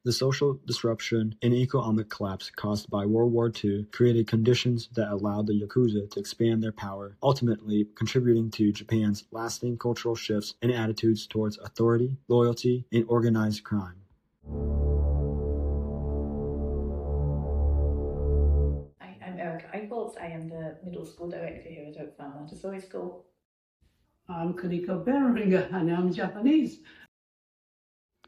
The social disruption and economic collapse caused by World War II created conditions that allowed the Yakuza to expand their power, ultimately contributing to Japan's lasting cultural shifts in attitudes towards authority, loyalty, and organized crime. I'm Erica Eichholz. I am the middle school director here at Oakville Montessori School. I'm Kuniko Beringer, and I'm Japanese.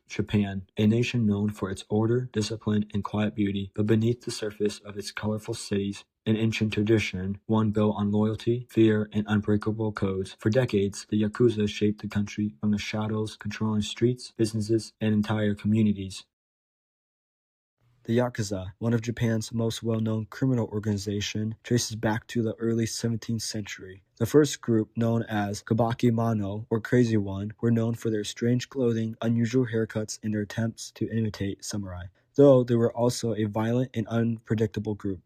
Japan, a nation known for its order, discipline, and quiet beauty, but beneath the surface of its colorful cities, an ancient tradition, one built on loyalty, fear, and unbreakable codes. For decades, the Yakuza shaped the country from the shadows, controlling streets, businesses, and entire communities. The Yakuza, one of Japan's most well-known criminal organization, traces back to the early 17th century. The first group, known as Kabaki Mano, or Crazy One, were known for their strange clothing, unusual haircuts, and their attempts to imitate samurai, though they were also a violent and unpredictable group.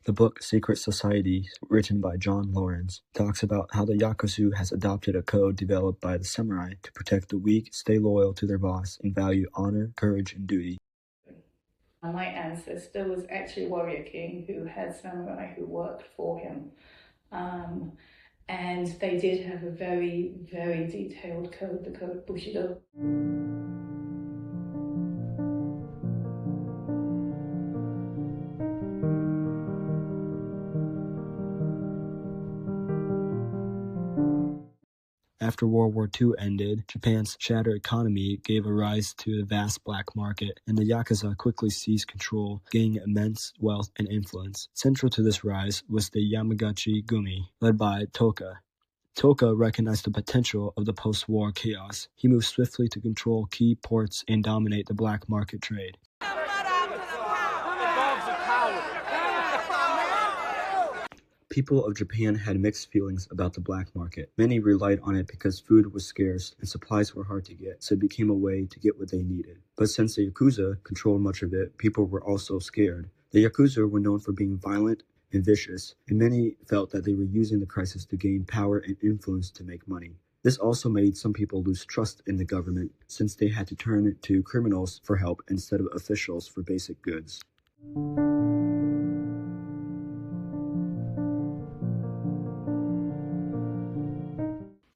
The book Secret Society, written by John Lawrence, talks about how the Yakuza has adopted a code developed by the samurai to protect the weak, stay loyal to their boss, and value honor, courage, and duty. My ancestor was actually a warrior king who had samurai who worked for him. And they did have a very, very detailed code, the code Bushido. After World War II ended, Japan's shattered economy gave a rise to the vast black market, and the Yakuza quickly seized control, gaining immense wealth and influence. Central to this rise was the Yamaguchi Gumi, led by Toka. Toka recognized the potential of the post-war chaos. He moved swiftly to control key ports and dominate the black market trade. People of Japan had mixed feelings about the black market. Many relied on it because food was scarce and supplies were hard to get, so it became a way to get what they needed. But since the Yakuza controlled much of it, people were also scared. The Yakuza were known for being violent and vicious, and many felt that they were using the crisis to gain power and influence to make money. This also made some people lose trust in the government, since they had to turn to criminals for help instead of officials for basic goods.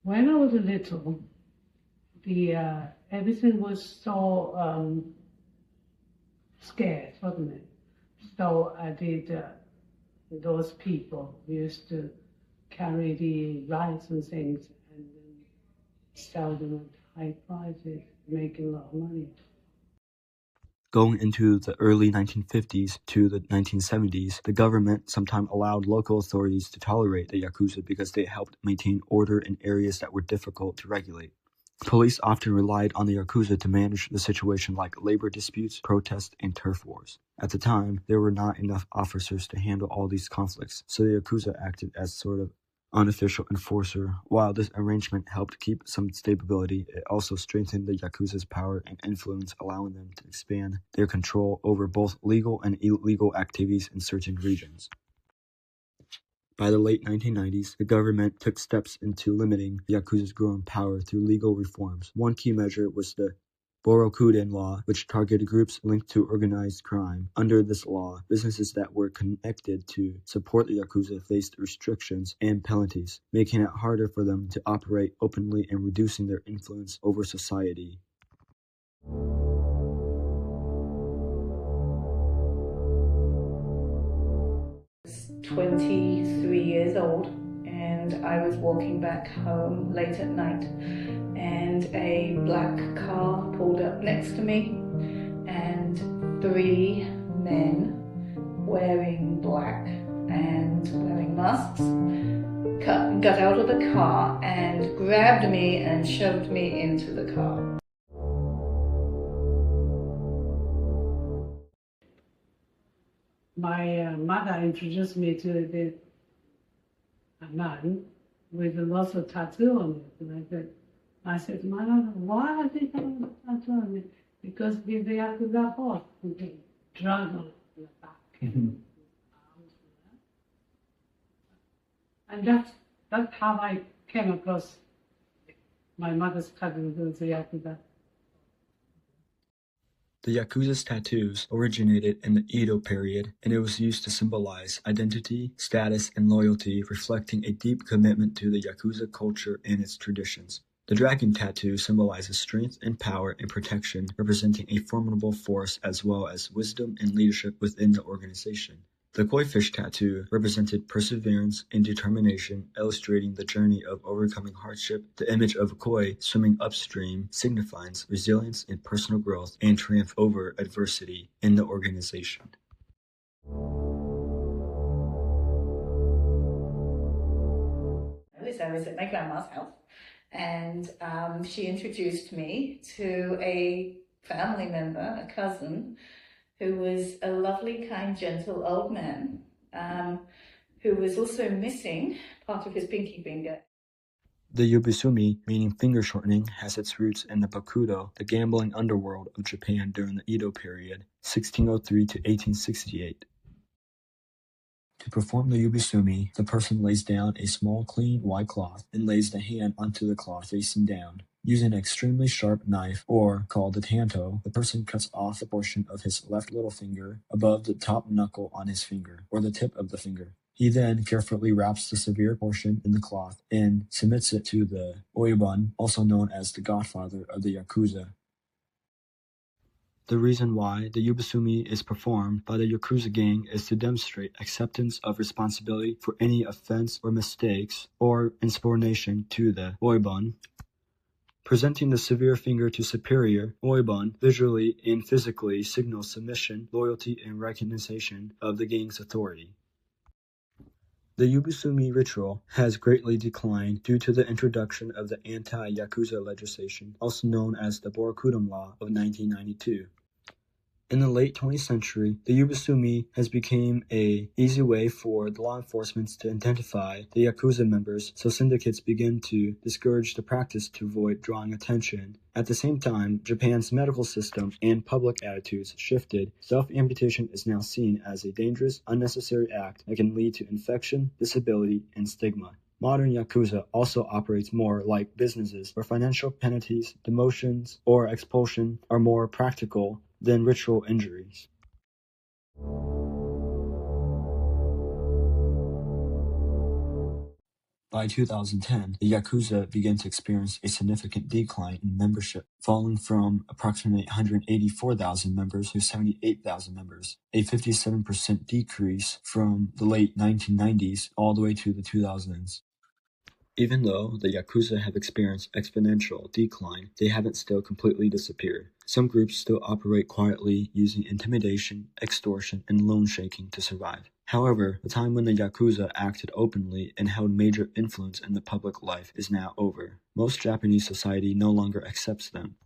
When I was little, everything was so scared, wasn't it? So I did. Those people used to carry the rice and things and then sell them at high prices, making a lot of money. Going into the early 1950s to the 1970s, the government sometimes allowed local authorities to tolerate the Yakuza because they helped maintain order in areas that were difficult to regulate. Police often relied on the Yakuza to manage the situation like labor disputes, protests, and turf wars. At the time, there were not enough officers to handle all these conflicts, so the Yakuza acted as sort of unofficial enforcer. While this arrangement helped keep some stability, it also strengthened the Yakuza's power and influence, allowing them to expand their control over both legal and illegal activities in certain regions. By the late 1990s, the government took steps into limiting the Yakuza's growing power through legal reforms. One key measure was the Borokuden law, which targeted groups linked to organized crime. Under this law, businesses that were connected to support the Yakuza faced restrictions and penalties, making it harder for them to operate openly and reducing their influence over society. I was 23 years old, and I was walking back home late at night, and a black car pulled up next to me, and 3 men wearing black and wearing masks got out of the car and grabbed me and shoved me into the car. My mother introduced me to a man with lots of tattoo on it. And I said, Mother, why are they having a tattoo on it? Because they have to go off and get drug on the back. And that's how I came across my mother's cousin who's a Yakuza. The Yakuza's tattoos originated in the Edo period, and it was used to symbolize identity, status, and loyalty, reflecting a deep commitment to the Yakuza culture and its traditions. The dragon tattoo symbolizes strength and power and protection, representing a formidable force as well as wisdom and leadership within the organization. The koi fish tattoo represented perseverance and determination, illustrating the journey of overcoming hardship. The image of a koi swimming upstream signifies resilience and personal growth and triumph over adversity in the organization. I was at my grandma's house, and she introduced me to a family member, a cousin, who was a lovely, kind, gentle old man, who was also missing part of his pinky finger. The yubusumi, meaning finger shortening, has its roots in the bakudo, the gambling underworld of Japan during the Edo period, 1603 to 1868. To perform the yubusumi, the person lays down a small clean white cloth and lays the hand onto the cloth facing down. Using an extremely sharp knife, or called the tanto, the person cuts off a portion of his left little finger above the top knuckle on his finger, or the tip of the finger. He then carefully wraps the severe portion in the cloth and submits it to the oibun, also known as the godfather of the Yakuza. The reason why the yubusumi is performed by the Yakuza gang is to demonstrate acceptance of responsibility for any offense or mistakes, or insubordination to the oibun. Presenting the severe finger to superior, oibun, visually and physically signals submission, loyalty, and recognition of the gang's authority. The yubusumi ritual has greatly declined due to the introduction of the anti-Yakuza legislation, also known as the Borokudon Law of 1992. In the late 20th century, the yubusumi has become an easy way for the law enforcement to identify the Yakuza members, so syndicates begin to discourage the practice to avoid drawing attention. At the same time, Japan's medical system and public attitudes shifted. Self-amputation is now seen as a dangerous, unnecessary act that can lead to infection, disability, and stigma. Modern Yakuza also operates more like businesses, where financial penalties, demotions, or expulsion are more practical than ritual injuries. By 2010, the Yakuza began to experience a significant decline in membership, falling from approximately 184,000 members to 78,000 members, a 57% decrease from the late 1990s all the way to the 2000s. Even though the Yakuza have experienced exponential decline, they haven't still completely disappeared. Some groups still operate quietly, using intimidation, extortion, and loan shaking to survive. However, the time when the Yakuza acted openly and held major influence in the public life is now over. Most Japanese society no longer accepts them.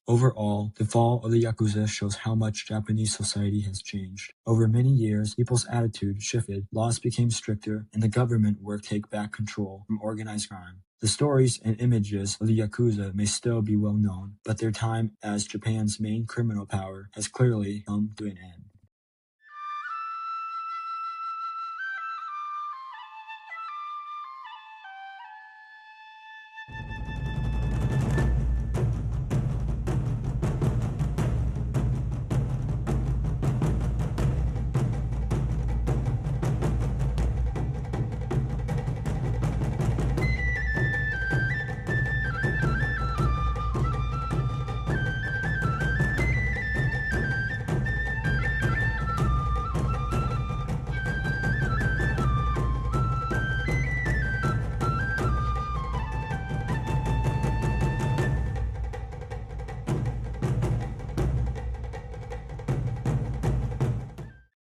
Overall, the fall of the Yakuza shows how much Japanese society has changed. Over many years, people's attitude shifted, laws became stricter, and the government worked to take back control from organized crime. The stories and images of the Yakuza may still be well known, but their time as Japan's main criminal power has clearly come to an end.